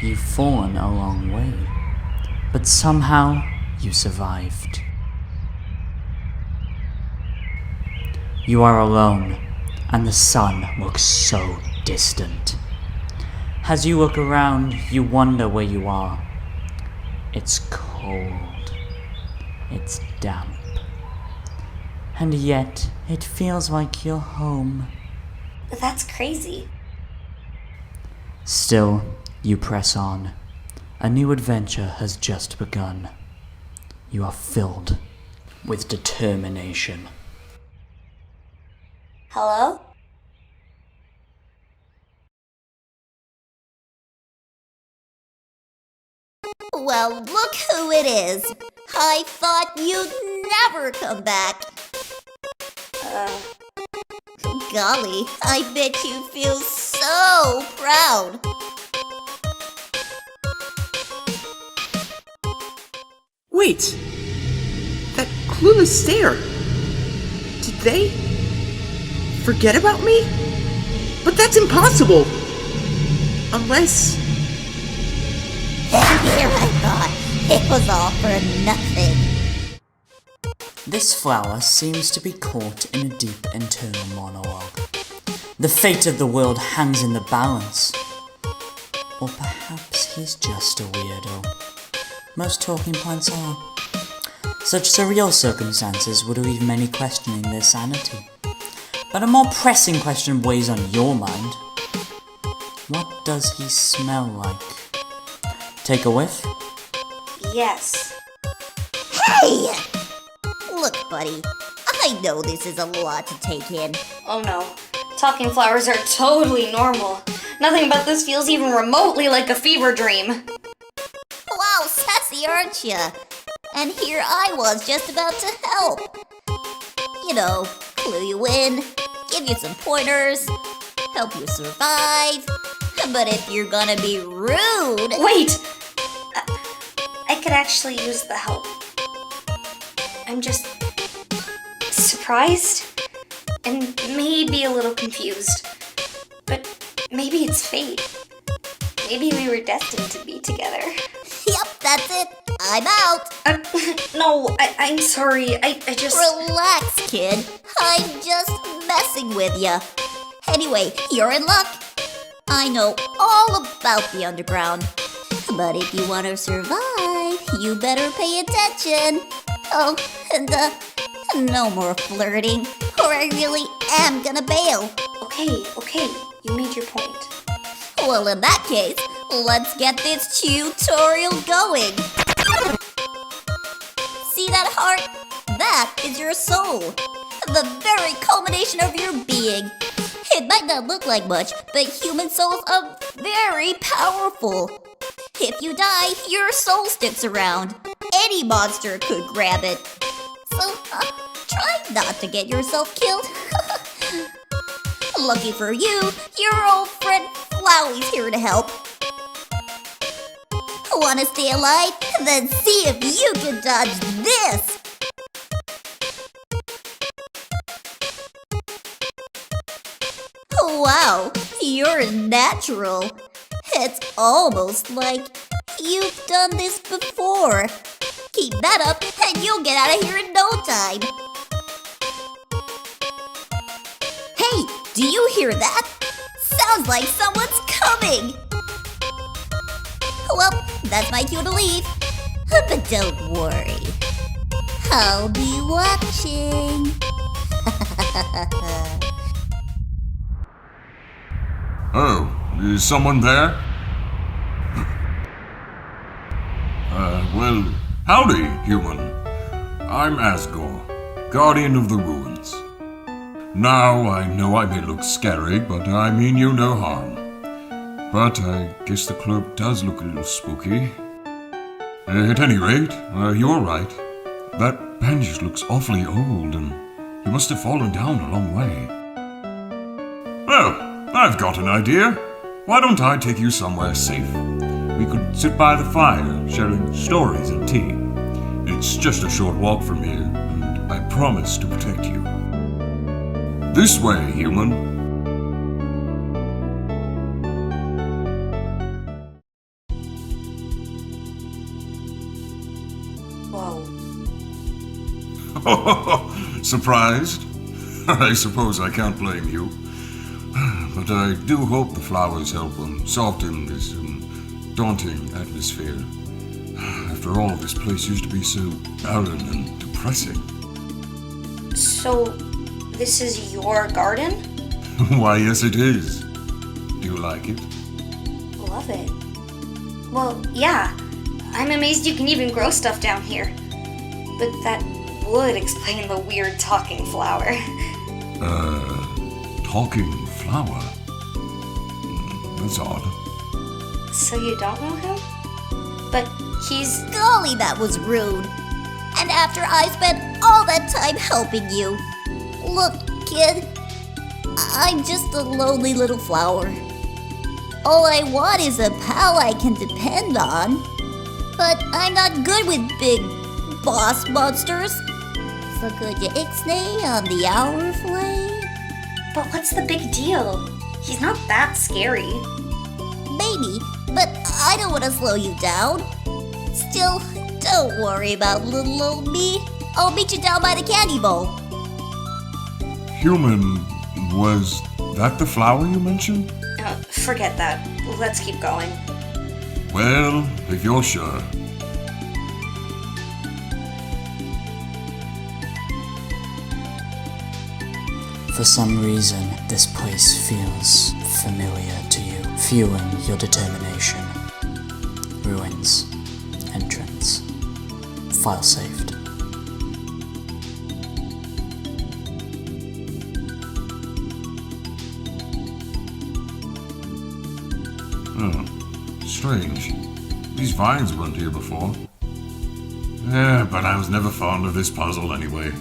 you've fallen a long way, but somehow you survived. You are alone, and the sun looks so distant. As you look around, you wonder where you are. It's cold. It's damp. And yet, it feels like you're home. That's crazy. Still, you press on. A new adventure has just begun. You are filled with determination. Hello? Well, look who it is. I thought you'd never come back. Golly, I bet you feel so proud. Wait! That clueless stare! Did they forget about me? But that's impossible! Unless... Here I thought it was all for nothing. This flower seems to be caught in a deep internal monologue. The fate of the world hangs in the balance. Or perhaps he's just a weirdo. Most talking plants are. Such surreal circumstances would leave many questioning their sanity. But a more pressing question weighs on your mind. What does he smell like? Take a whiff? Yes. Hey! Look, buddy, I know this is a lot to take in. Oh no. Talking flowers are totally normal. Nothing about this feels even remotely like a fever dream. Wow, sassy, aren't you? And here I was just about to help. You know, clue you in, give you some pointers, help you survive. But if you're gonna be rude... Wait! I could actually use the help. I'm just surprised and maybe a little confused. But maybe it's fate. Maybe we were destined to be together. Yep, that's it. I'm out. No, I'm sorry. I just... Relax, kid. I'm just messing with ya. Anyway, you're in luck. I know all about the underground. But if you want to survive, you better pay attention. Oh, and no more flirting, or I really am gonna bail. Okay, you made your point. Well, in that case, let's get this tutorial going. See that heart? That is your soul. The very culmination of your being. It might not look like much, but human souls are very powerful. If you die, your soul sticks around. Any monster could grab it. So, try not to get yourself killed. Lucky for you, your old friend Flowey's here to help. Wanna stay alive? Then see if you can dodge this! Wow, you're natural. It's almost like you've done this before. Keep that up and you'll get out of here in no time. Hey, do you hear that? Sounds like someone's coming. Well, that's my cue to leave. But don't worry. I'll be watching. Oh, is someone there? Well, howdy, human. I'm Azgor, guardian of the ruins. Now, I know I may look scary, but I mean you no harm. But I guess the cloak does look a little spooky. At any rate, you're right. That bench looks awfully old, and you must have fallen down a long way. Well, I've got an idea. Why don't I take you somewhere safe? We could sit by the fire, sharing stories and tea. It's just a short walk from here, and I promise to protect you. This way, human. Surprised? I suppose I can't blame you. But I do hope the flowers help soften this daunting atmosphere. After all, this place used to be so barren and depressing. So, this is your garden? Why, yes it is. Do you like it? Love it. Well, yeah. I'm amazed you can even grow stuff down here. But that would explain the weird talking flower. Talking flower? That's odd. So you don't know him? But he's... Golly, that was rude. And after I spent all that time helping you. Look, kid, I'm just a lonely little flower. All I want is a pal I can depend on. But I'm not good with big boss monsters. So could you ixnay on the hour flay? But what's the big deal? He's not that scary. Maybe, but I don't want to slow you down. Still, don't worry about little old me. I'll meet you down by the candy bowl. Human, was that the flower you mentioned? Forget that. Let's keep going. Well, if you're sure. For some reason, this place feels familiar to you, fueling your determination. Ruins. Entrance. File saved. Strange. These vines weren't here before. Yeah, but I was never fond of this puzzle anyway.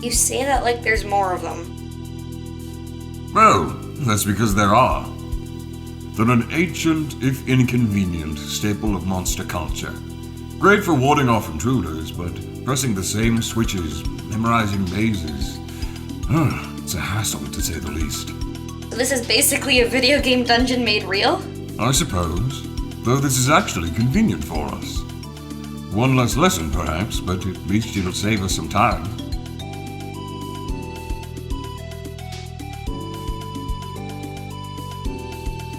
You say that like there's more of them. Well, that's because there are. They're an ancient, if inconvenient, staple of monster culture. Great for warding off intruders, but pressing the same switches, memorizing mazes. It's a hassle, to say the least. So this is basically a video game dungeon made real? I suppose. Though this is actually convenient for us. One less lesson, perhaps, but at least it'll save us some time.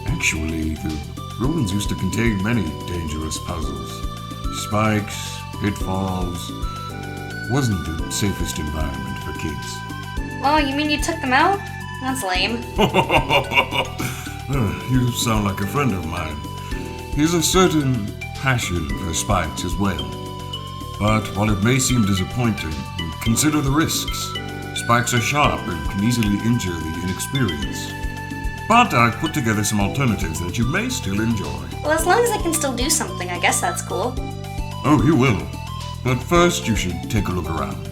Actually, the ruins used to contain many dangerous puzzles. Spikes, pitfalls. Wasn't the safest environment for kids. Oh, you mean you took them out? That's lame. You sound like a friend of mine. He's a certain passion for spikes as well. But while it may seem disappointing, consider the risks. Spikes are sharp and can easily injure the inexperienced. But I've put together some alternatives that you may still enjoy. Well, as long as I can still do something, I guess that's cool. Oh, you will. But first, you should take a look around.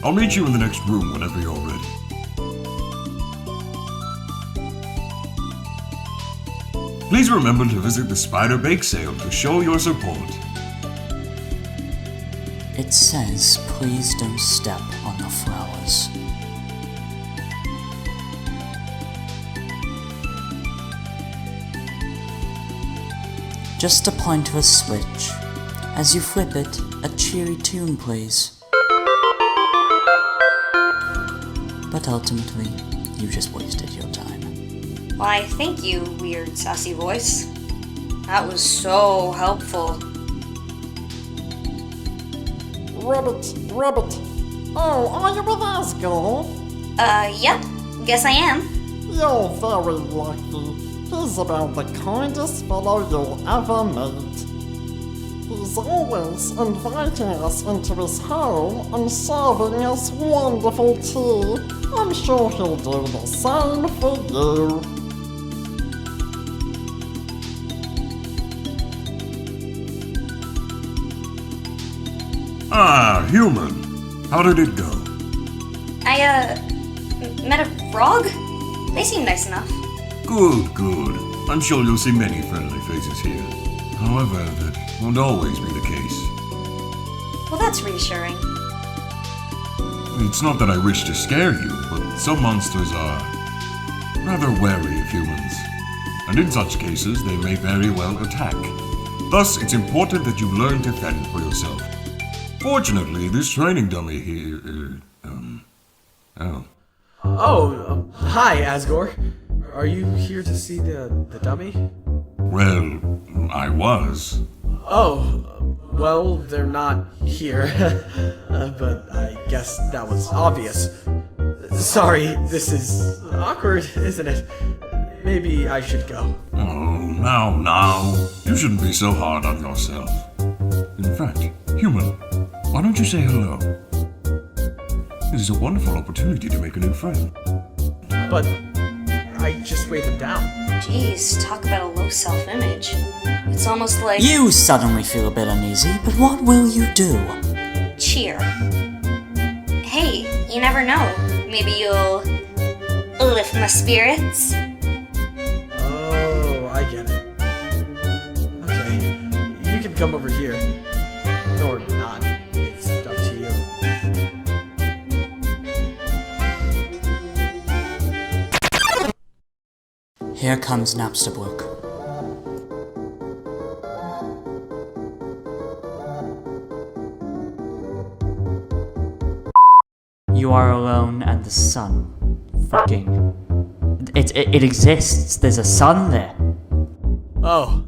I'll meet you in the next room whenever you're ready. Please remember to visit the Spider Bake Sale to show your support. It says, please don't step on the flowers. Just a point of a switch. As you flip it, a cheery tune plays. But ultimately, you just wasted your time. Why, thank you, weird sassy voice. That was so helpful. Rabbit. Oh, are you with Asgore? Yep. Guess I am. You're very lucky. He's about the kindest fellow you'll ever meet. He's always inviting us into his home and serving us wonderful tea. I'm sure he'll do the same for you. Ah, human. How did it go? I, met a frog? They seem nice enough. Good. I'm sure you'll see many friendly faces here. However, that won't always be the case. Well, that's reassuring. It's not that I wish to scare you, but some monsters are rather wary of humans. And in such cases, they may very well attack. Thus, it's important that you learn to fend for yourself. Fortunately, this training dummy here, oh. Oh, hi, Asgore. Are you here to see the dummy? Well, I was. Oh, well, they're not here. But I guess that was obvious. Sorry, this is awkward, isn't it? Maybe I should go. Oh, now. You shouldn't be so hard on yourself. In fact, human, why don't you say hello? This is a wonderful opportunity to make a new friend. But I just weighed them down. Jeez, talk about a low self-image. It's almost like... You suddenly feel a bit uneasy, but what will you do? Cheer. Hey, you never know. Maybe you'll lift my spirits. Oh, I get it. Okay, you can come over here. Or not. It's up to you. Here comes Napstabluka. You are alone and the sun. Fucking... It exists. There's a sun there. Oh,